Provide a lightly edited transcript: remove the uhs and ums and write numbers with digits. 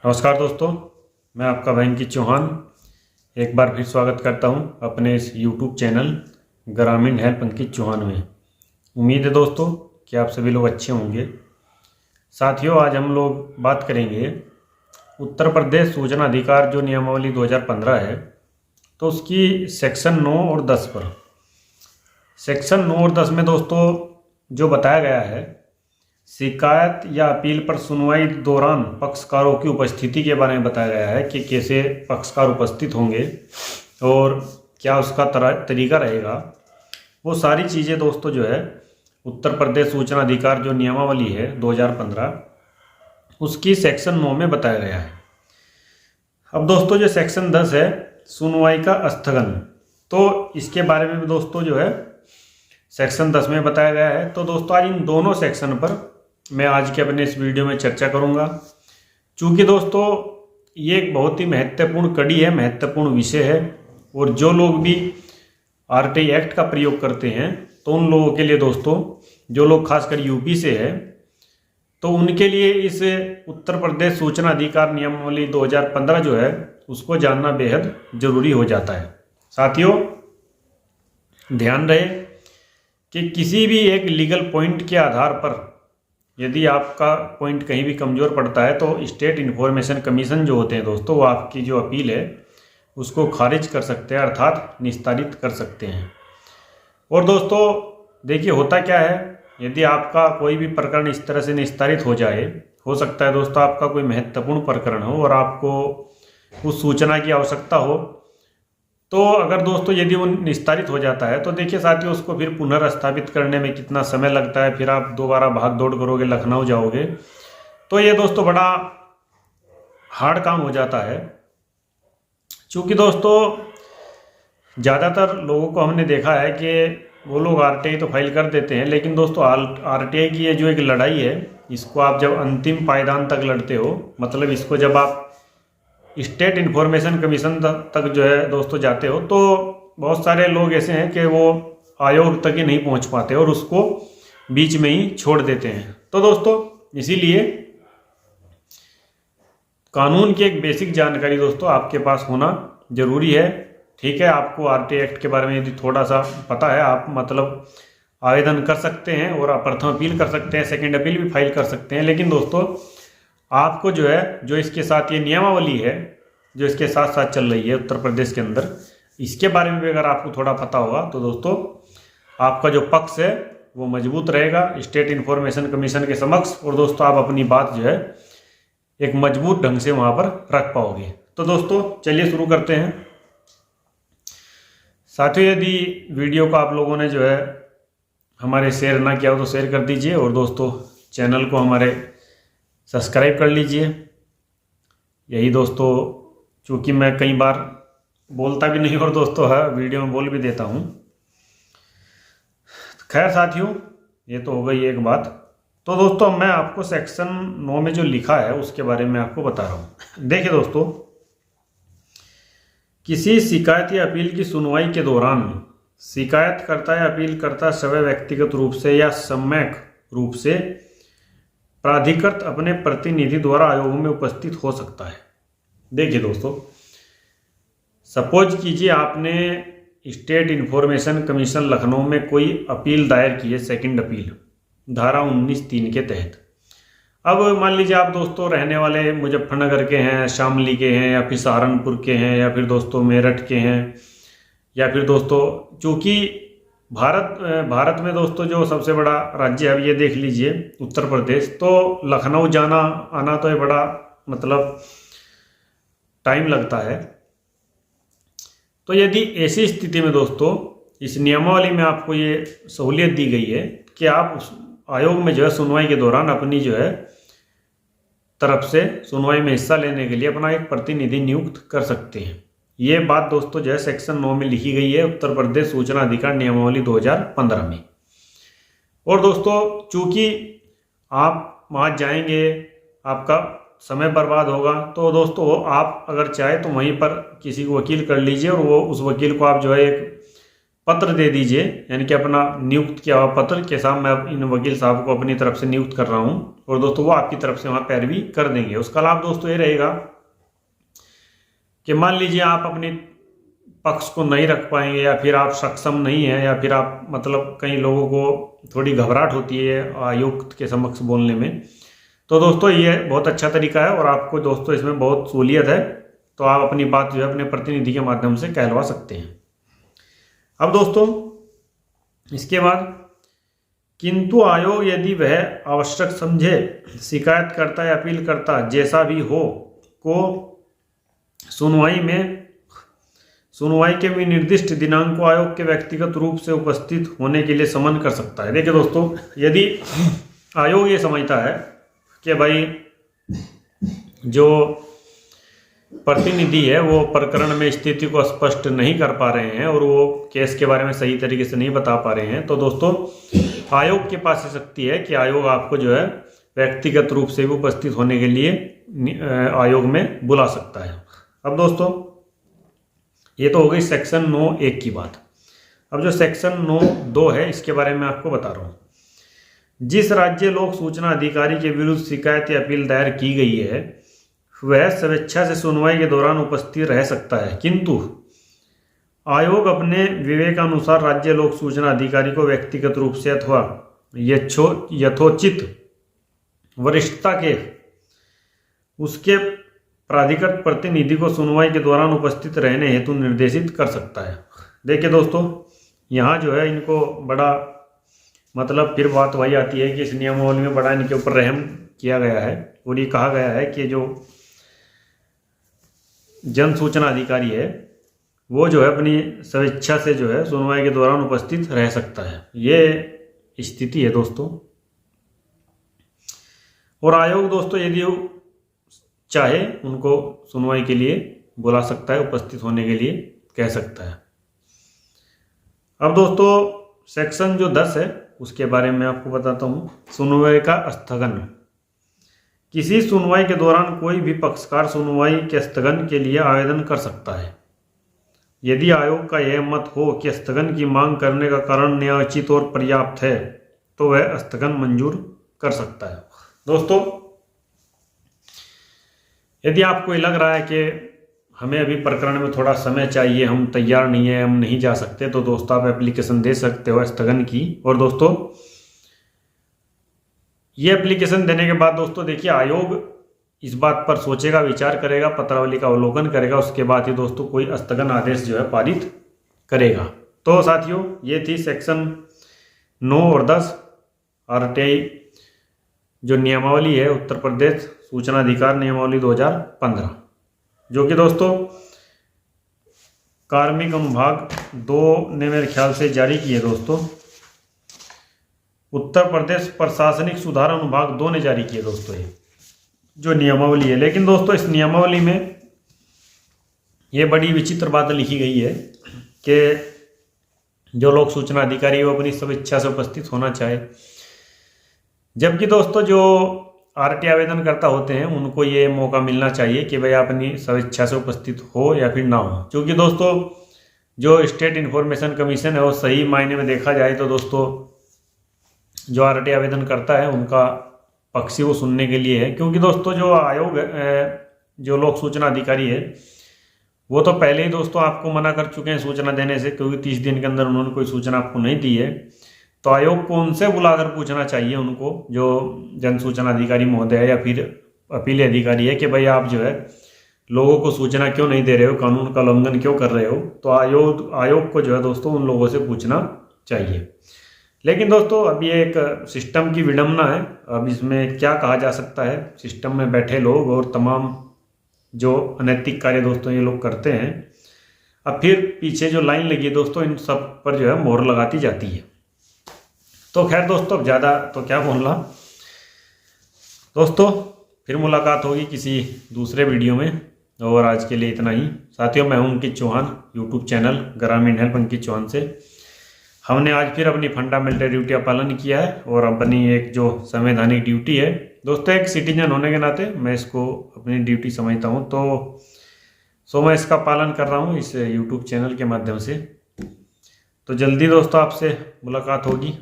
नमस्कार दोस्तों, मैं आपका वेंकी चौहान एक बार फिर स्वागत करता हूं अपने इस YouTube चैनल ग्रामीण हेल्प अंकित चौहान में। उम्मीद है दोस्तों कि आप सभी लोग अच्छे होंगे। साथियों, आज हम लोग बात करेंगे उत्तर प्रदेश सूचना अधिकार जो नियमावली 2015 है, तो उसकी सेक्शन 9 और 10 पर। सेक्शन 9 और 10 में दोस्तों जो बताया गया है, शिकायत या अपील पर सुनवाई दौरान पक्षकारों की उपस्थिति के बारे में बताया गया है कि कैसे पक्षकार उपस्थित होंगे और क्या उसका तरीका रहेगा। वो सारी चीज़ें दोस्तों जो है उत्तर प्रदेश सूचना अधिकार जो नियमावली है 2015 उसकी सेक्शन 9 में बताया गया है। अब दोस्तों जो सेक्शन 10 है, सुनवाई का स्थगन, तो इसके बारे में भी दोस्तों जो है सेक्शन 10 में बताया गया है। तो दोस्तों आज इन दोनों सेक्शन पर मैं आज के अपने इस वीडियो में चर्चा करूंगा। चूँकि दोस्तों ये एक बहुत ही महत्वपूर्ण कड़ी है, महत्वपूर्ण विषय है, और जो लोग भी आरटीआई एक्ट का प्रयोग करते हैं तो उन लोगों के लिए दोस्तों, जो लोग खासकर यूपी से है, तो उनके लिए इस उत्तर प्रदेश सूचना अधिकार नियमावली 2015 जो है उसको जानना बेहद जरूरी हो जाता है। साथियों, ध्यान रहे कि किसी भी एक लीगल पॉइंट के आधार पर यदि आपका पॉइंट कहीं भी कमज़ोर पड़ता है तो स्टेट इन्फॉर्मेशन कमीशन जो होते हैं दोस्तों, वो आपकी जो अपील है उसको खारिज कर सकते हैं, अर्थात निस्तारित कर सकते हैं। और दोस्तों देखिए होता क्या है, यदि आपका कोई भी प्रकरण इस तरह से निस्तारित हो जाए, हो सकता है दोस्तों आपका कोई महत्वपूर्ण प्रकरण हो और आपको उस सूचना की आवश्यकता हो, तो अगर दोस्तों यदि वो निस्तारित हो जाता है तो देखिए साथियों उसको फिर पुनर्स्थापित करने में कितना समय लगता है, फिर आप दोबारा भाग दौड़ करोगे, लखनऊ जाओगे, तो ये दोस्तों बड़ा हार्ड काम हो जाता है। चूँकि दोस्तों ज़्यादातर लोगों को हमने देखा है कि वो लोग आरटीआई तो फाइल कर देते हैं, लेकिन दोस्तों आरटीआई की ये जो एक लड़ाई है, इसको आप जब अंतिम पायदान तक लड़ते हो, मतलब इसको जब आप स्टेट इन्फॉर्मेशन कमीशन तक जो है दोस्तों जाते हो, तो बहुत सारे लोग ऐसे हैं कि वो आयोग तक ही नहीं पहुंच पाते और उसको बीच में ही छोड़ देते हैं। तो दोस्तों इसीलिए कानून की एक बेसिक जानकारी दोस्तों आपके पास होना जरूरी है। ठीक है, आपको आरटीआई एक्ट के बारे में यदि थोड़ा सा पता है, आप मतलब आवेदन कर सकते हैं और आप प्रथम अपील कर सकते हैं, सेकेंड अपील भी फाइल कर सकते हैं। लेकिन दोस्तों आपको जो है, जो इसके साथ ये नियमावली है जो इसके साथ साथ चल रही है उत्तर प्रदेश के अंदर, इसके बारे में भी अगर आपको थोड़ा पता होगा तो दोस्तों आपका जो पक्ष है वो मजबूत रहेगा स्टेट इन्फॉर्मेशन कमीशन के समक्ष, और दोस्तों आप अपनी बात जो है एक मजबूत ढंग से वहाँ पर रख पाओगे। तो दोस्तों चलिए शुरू करते हैं। साथियों, यदि वीडियो को आप लोगों ने जो है हमारे शेयर ना किया हो तो शेयर कर दीजिए, और दोस्तों चैनल को हमारे सब्सक्राइब कर लीजिए। यही दोस्तों, चूँकि मैं कई बार बोलता भी नहीं और दोस्तों है वीडियो में बोल भी देता हूँ। खैर साथियों, ये तो हो गई एक बात। तो दोस्तों मैं आपको सेक्शन 9 में जो लिखा है उसके बारे में आपको बता रहा हूँ। देखिए दोस्तों, किसी शिकायत या अपील की सुनवाई के दौरान शिकायतकर्ता या अपीलकर्ता स्वयं व्यक्तिगत रूप से या सम्यक रूप से प्राधिकृत अपने प्रतिनिधि द्वारा आयोग में उपस्थित हो सकता है। देखिए दोस्तों, सपोज कीजिए आपने स्टेट इन्फॉर्मेशन कमीशन लखनऊ में कोई अपील दायर की है, सेकंड अपील धारा 19(3) के तहत। अब मान लीजिए आप दोस्तों रहने वाले मुजफ्फरनगर के हैं, शामली के हैं, या फिर सहारनपुर के हैं, या फिर दोस्तों मेरठ के हैं, या फिर दोस्तों चूँकि भारत में दोस्तों जो सबसे बड़ा राज्य है, ये देख लीजिए उत्तर प्रदेश, तो लखनऊ जाना आना तो ये बड़ा मतलब टाइम लगता है। तो यदि ऐसी स्थिति में दोस्तों इस नियमावली में आपको ये सहूलियत दी गई है कि आप उस आयोग में जो है सुनवाई के दौरान अपनी जो है तरफ से सुनवाई में हिस्सा लेने के लिए अपना एक प्रतिनिधि नियुक्त कर सकते हैं। ये बात दोस्तों जो है सेक्शन 9 में लिखी गई है उत्तर प्रदेश सूचना अधिकार नियमावली 2015 में। और दोस्तों चूंकि आप वहाँ जाएंगे, आपका समय बर्बाद होगा, तो दोस्तों आप अगर चाहे तो वहीं पर किसी को वकील कर लीजिए और वो उस वकील को आप जो है एक पत्र दे दीजिए, यानी कि अपना नियुक्त किया हुआ पत्र के साथ मैं इन वकील साहब को अपनी तरफ से नियुक्त कर रहा हूँ, और दोस्तों वो आपकी तरफ से वहाँ पैरवी कर देंगे। उसका लाभ दोस्तों ये रहेगा कि मान लीजिए आप अपनी पक्ष को नहीं रख पाएंगे, या फिर आप सक्षम नहीं हैं, या फिर आप मतलब कई लोगों को थोड़ी घबराहट होती है आयोग के समक्ष बोलने में, तो दोस्तों ये बहुत अच्छा तरीका है और आपको दोस्तों इसमें बहुत सहूलियत है। तो आप अपनी बात जो है अपने प्रतिनिधि के माध्यम से कहलवा सकते हैं। अब दोस्तों इसके बाद, किंतु आयोग यदि वह आवश्यक समझे शिकायतकर्ता या अपीलकर्ता जैसा भी हो को सुनवाई के विनिर्दिष्ट दिनांक को आयोग के व्यक्तिगत रूप से उपस्थित होने के लिए समन कर सकता है। देखिए दोस्तों, यदि आयोग ये समझता है कि भाई जो प्रतिनिधि है वो प्रकरण में स्थिति को स्पष्ट नहीं कर पा रहे हैं और वो केस के बारे में सही तरीके से नहीं बता पा रहे हैं, तो दोस्तों आयोग के पास ये शक्ति है कि आयोग आपको जो है व्यक्तिगत रूप से भी उपस्थित होने के लिए आयोग में बुला सकता है। अब दोस्तों ये तो हो गई सेक्शन 9(1) की बात। अब जो सेक्शन 9(2) है इसके बारे में आपको बता रहा हूँ। जिस राज्य लोक सूचना अधिकारी के विरुद्ध शिकायत या अपील दायर की गई है वह स्वेच्छा से सुनवाई के दौरान उपस्थित रह सकता है, किंतु आयोग अपने विवेकानुसार राज्य लोक सूचना अधिकारी को व्यक्तिगत रूप से अथवा यथोचित वरिष्ठता के उसके प्राधिकृत प्रतिनिधि को सुनवाई के दौरान उपस्थित रहने हेतु निर्देशित कर सकता है। देखिए दोस्तों, यहाँ जो है इनको बड़ा मतलब फिर बात वही आती है कि इस नियमावली में बड़ा इनके ऊपर रहम किया गया है और ये कहा गया है कि जो जन सूचना अधिकारी है वो जो है अपनी स्वेच्छा से जो है सुनवाई के दौरान उपस्थित रह सकता है। ये स्थिति है दोस्तों। और आयोग दोस्तों यदि चाहे उनको सुनवाई के लिए बुला सकता है, उपस्थित होने के लिए कह सकता है। अब दोस्तों सेक्शन जो 10 है उसके बारे में आपको बताता हूँ। सुनवाई का स्थगन। किसी सुनवाई के दौरान कोई भी पक्षकार सुनवाई के स्थगन के लिए आवेदन कर सकता है। यदि आयोग का यह मत हो कि स्थगन की मांग करने का कारण न्यायोचित और पर्याप्त है तो वह स्थगन मंजूर कर सकता है। दोस्तों यदि आपको लग रहा है कि हमें अभी प्रकरण में थोड़ा समय चाहिए, हम तैयार नहीं है, हम नहीं जा सकते, तो दोस्तों आप एप्लीकेशन दे सकते हो स्थगन की। और दोस्तों ये एप्लीकेशन देने के बाद दोस्तों देखिए आयोग इस बात पर सोचेगा, विचार करेगा, पत्रावली का अवलोकन करेगा, उसके बाद ही दोस्तों कोई स्थगन आदेश जो है पारित करेगा। तो साथियों ये थी सेक्शन 9 और 10 RTI जो नियमावली है उत्तर प्रदेश सूचना अधिकार नियमावली 2015, जो कि दोस्तों कार्मिक अनुभाग 2 ने मेरे ख्याल से जारी की है। दोस्तों उत्तर प्रदेश प्रशासनिक सुधार अनुभाग 2 ने जारी की है दोस्तों ये जो नियमावली है। लेकिन दोस्तों इस नियमावली में ये बड़ी विचित्र बात लिखी गई है कि जो लोक सूचना अधिकारी वो अपनी स्वेच्छा से उपस्थित होना चाहे, जबकि दोस्तों जो RTI आवेदन करता होते हैं उनको ये मौका मिलना चाहिए कि भाई आप अपनी स्वेच्छा से उपस्थित हो या फिर ना हो। क्योंकि दोस्तों जो स्टेट इन्फॉर्मेशन कमीशन है वो सही मायने में देखा जाए तो दोस्तों जो RTI आवेदन करता है उनका पक्ष ही वो सुनने के लिए है। क्योंकि दोस्तों जो आयोग जो लोक सूचना अधिकारी है वो तो पहले ही दोस्तों आपको मना कर चुके हैं सूचना देने से, क्योंकि 30 दिन के अंदर उन्होंने कोई सूचना आपको नहीं दी है। तो आयोग को उनसे बुलाकर पूछना चाहिए उनको, जो जन सूचना अधिकारी महोदय या फिर अपील अधिकारी है, कि भाई आप जो है लोगों को सूचना क्यों नहीं दे रहे हो, कानून का उल्लंघन क्यों कर रहे हो। तो आयोग को जो है दोस्तों उन लोगों से पूछना चाहिए। लेकिन दोस्तों अब ये एक सिस्टम की विडंबना है। अब इसमें क्या कहा जा सकता है, सिस्टम में बैठे लोग और तमाम जो अनैतिक कार्य दोस्तों ये लोग करते हैं, अब फिर पीछे जो लाइन लगी है दोस्तों इन सब पर जो है मोहर लगाती जाती है। तो खैर दोस्तों अब ज़्यादा तो क्या बोलना, दोस्तों फिर मुलाकात होगी किसी दूसरे वीडियो में, और आज के लिए इतना ही। साथियों मैं हूं अंकित चौहान, यूट्यूब चैनल ग्रामीण हेल्प अंकित चौहान से। हमने आज फिर अपनी फंडामेंटल ड्यूटी का पालन किया है और अपनी एक जो संवैधानिक ड्यूटी है दोस्तों, एक सिटीजन होने के नाते मैं इसको अपनी ड्यूटी समझता हूँ, तो मैं इसका पालन कर रहा हूँ इस यूट्यूब चैनल के माध्यम से। तो जल्दी दोस्तों आपसे मुलाकात होगी।